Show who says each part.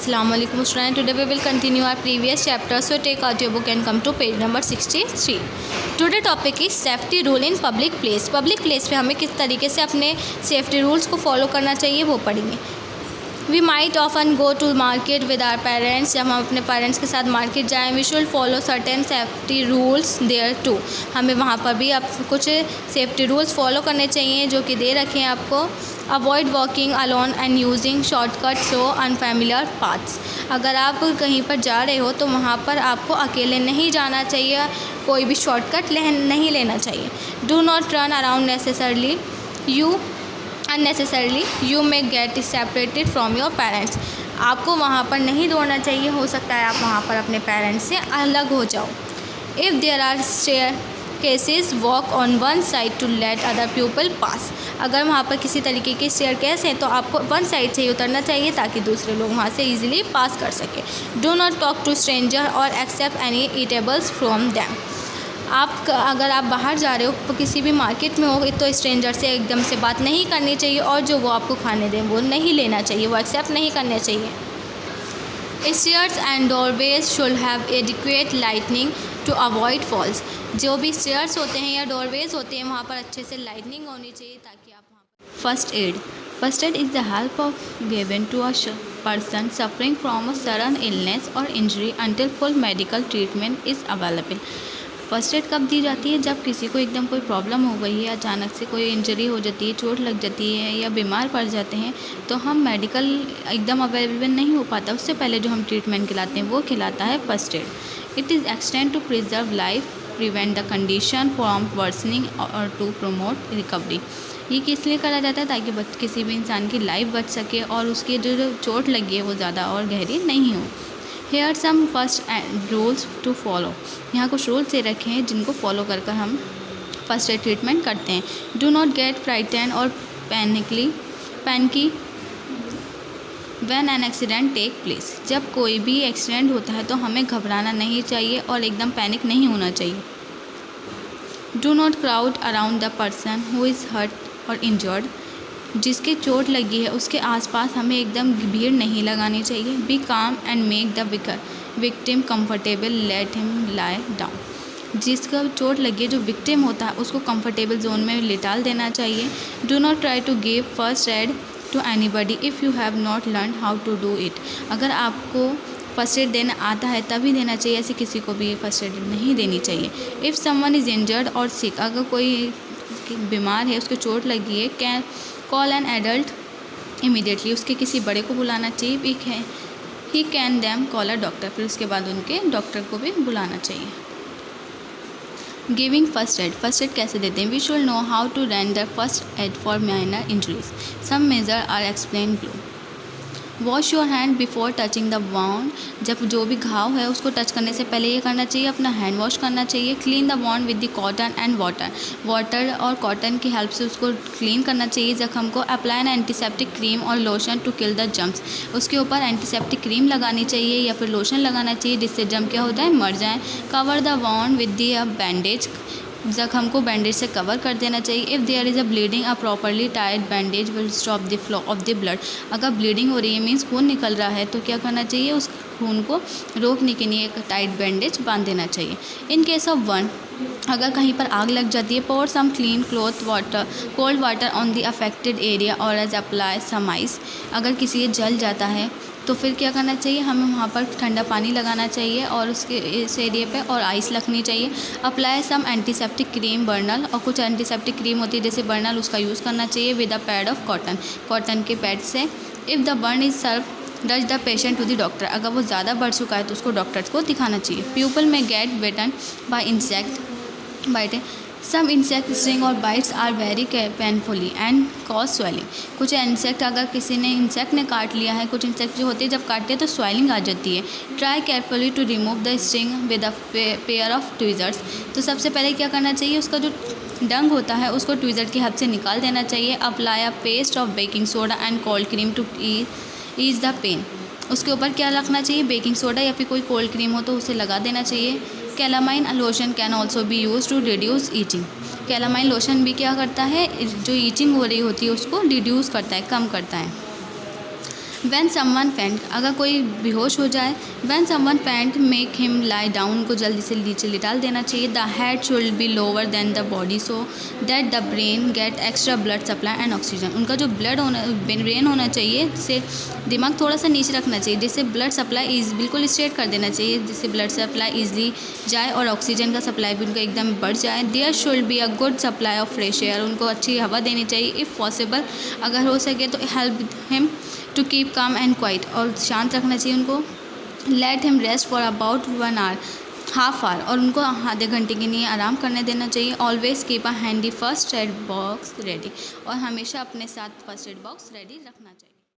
Speaker 1: Assalamu alaikum students. Today we will continue our previous chapter. So take out your book and come to page number 63. Today topic is safety rule in public place. Public place पे हमें किस तरीके से अपने safety rules को follow करना चाहिए वो पढ़ेंगे. We might often go to market with our parents. जब हम अपने पेरेंट्स के साथ मार्केट जाएँ, we should follow certain safety rules there too. हमें वहाँ पर भी आप कुछ सेफ्टी रूल्स फॉलो करने चाहिए जो कि दे रखे हैं आपको. Avoid walking alone and using shortcut through unfamiliar paths. अगर आप कहीं पर जा रहे हो तो वहाँ पर आपको अकेले नहीं जाना चाहिए, कोई भी शॉर्टकट नहीं लेना चाहिए. Do not run around necessarily unnecessarily you may get separated from your parents. आपको वहाँ पर नहीं दौड़ना चाहिए, हो सकता है आप वहाँ पर अपने पेरेंट्स से अलग हो जाओ. If there are staircases walk on one side to let other people pass. अगर वहाँ पर किसी तरीके की staircase है तो आपको वन साइड से ही उतरना चाहिए ताकि दूसरे लोग वहाँ से easily पास कर सकें. Do not talk to stranger or accept any eatables from them. अगर आप बाहर जा रहे हो किसी भी मार्केट में हो तो स्ट्रेंजर से एकदम से बात नहीं करनी चाहिए और जो वो आपको खाने दें वो नहीं लेना चाहिए, वो एक्सेप्ट नहीं करने चाहिए. Stairs and doorways should have adequate lightning to avoid falls. जो भी स्टेयर्स होते हैं या डोरवेज होते हैं वहाँ पर अच्छे से लाइटनिंग होनी चाहिए ताकि आप वहाँ पर. First aid is the help of given to a person suffering from a sudden illness or injury until full medical treatment is available. First aid कब दी जाती है? जब किसी को एकदम कोई प्रॉब्लम हो गई है, अचानक से कोई इंजरी हो जाती है, चोट लग जाती है या बीमार पड़ जाते हैं तो हम मेडिकल एकदम अवेलेबल नहीं हो पाता, उससे पहले जो हम ट्रीटमेंट खिलाते हैं वो खिलाता है first aid. It is extend to preserve life, prevent the condition from worsening और टू प्रमोट रिकवरी. ये किस लिए करा जाता है? ताकि किसी भी इंसान की लाइफ बच सके और उसकी जो चोट लगी है वो ज़्यादा और गहरी नहीं हो. Here some first rules to follow. यहाँ कुछ रूल्स दे रखे हैं जिनको फॉलो कर हम फर्स्ट एड ट्रीटमेंट करते हैं. डू नॉट गेट फ्राइटेन और panicky when an accident take place. जब कोई भी एक्सीडेंट होता है तो हमें घबराना नहीं चाहिए और एकदम पैनिक नहीं होना चाहिए. Do not crowd around the person who is hurt और इंजर्ड. जिसके चोट लगी है उसके आसपास हमें एकदम भीड़ नहीं लगानी चाहिए. बी काम and make the victim comfortable, let him lie down. जिसका चोट लगी है, जो विक्टिम होता है उसको कंफर्टेबल जोन में लिटाल देना चाहिए. Do not try to give first aid to anybody if you have not learn how to do it. अगर आपको फर्स्ट एड देना आता है तभी देना चाहिए, ऐसे किसी को भी फर्स्ट एड नहीं देनी चाहिए. इफ़ समवन इज़ इंजर्ड और सिक. अगर कोई बीमार है, उसको चोट लगी है, can call an adult immediately. उसके किसी बड़े को बुलाना चाहिए. He can them call a doctor. फिर उसके बाद उनके डॉक्टर को भी बुलाना चाहिए. गिविंग फर्स्ट एड कैसे देते हैं? We should know how to render first aid for minor injuries. Some major are explain below. Wash your hand before touching the wound. जब जो भी घाव है उसको टच करने से पहले ये करना चाहिए, अपना हैंड वॉश करना चाहिए. Clean the wound with the cotton and water और कॉटन की हेल्प से उसको क्लीन करना चाहिए जख्म को. अप्लाई एन एंटीसेप्टिक क्रीम और lotion to kill the germs. उसके ऊपर एंटीसेप्टिक क्रीम लगानी चाहिए या फिर लोशन लगाना चाहिए जिससे जम क्या हो जाए, मर जाए. Cover the wound with the bandage. जख्म को बैंडेज से कवर कर देना चाहिए. If there is a bleeding a properly tied bandage will stop the flow of the blood. अगर ब्लीडिंग हो रही है मीन्स खून निकल रहा है तो क्या करना चाहिए, उस खून को रोकने के लिए एक टाइट बैंडेज बांध देना चाहिए. इन केस ऑफ वन, अगर कहीं पर आग लग जाती है, pour some clean cold water on the affected area or as apply some ice. अगर किसी जल जाता है तो फिर क्या करना चाहिए, हमें वहाँ पर ठंडा पानी लगाना चाहिए और उसके इस एरिया पे और आइस रखनी चाहिए. Apply some antiseptic cream Burnol. और कुछ एंटीसेप्टिक क्रीम होती है जैसे बर्नल, उसका यूज़ करना चाहिए with a pad of cotton के पैड से. If the burn is severe touch the patient to the doctor. अगर वो ज़्यादा बढ़ चुका है तो उसको डॉक्टर को दिखाना चाहिए. People may get bitten by insect bite. Some insect sting और bites are very painfully and cause swelling. कुछ इंसेक्ट, अगर किसी ने इंसेक्ट ने काट लिया है, कुछ इंसेक्ट जो होते हैं जब काटते हैं तो स्वेलिंग आ जाती है. Try carefully to remove the sting with a pair of tweezers. तो सबसे पहले क्या करना चाहिए, उसका जो डंग होता है उसको ट्विज़र की हेल्प से निकाल देना चाहिए. Apply a paste of baking soda and cold cream to ease the pain. उसके ऊपर क्या रखना चाहिए, बेकिंग सोडा या फिर कोई कोल्ड क्रीम हो तो उसे लगा देना चाहिए. Calamine lotion can also be use to reduce itching. Calamine lotion भी क्या करता है, जो ईचिंग हो रही होती है उसको रिड्यूस करता है, कम करता है. व्हेन समवन फेंट, अगर कोई बेहोश हो जाए, व्हेन समवन फेंट मेक हिम लाई डाउन, उनको जल्दी से नीचे लिटा देना चाहिए। The head should be lower than the body so that the brain get extra blood supply and oxygen, उनका जो ब्रेन होना चाहिए, जिससे दिमाग थोड़ा सा नीचे रखना चाहिए, जिससे ब्लड सप्लाई बिल्कुल स्ट्रेट कर देना चाहिए, जिससे ब्लड सप्लाई ईजिली जाए और ऑक्सीजन का सप्लाई भी उनका एकदम बढ़ जाए। There should be a good supply of fresh air, उनको अच्छी हवा देनी चाहिए। इफ़ पॉसिबल, अगर हो सके तो help him to keep calm and quiet, और शांत रखना चाहिए उनको। Let him rest for about 1 hour, half hour, और उनको आधे घंटे के लिए आराम करने देना चाहिए। Always keep a handy first aid box ready, और हमेशा अपने साथ फर्स्ट एड बॉक्स रेडी रखना चाहिए।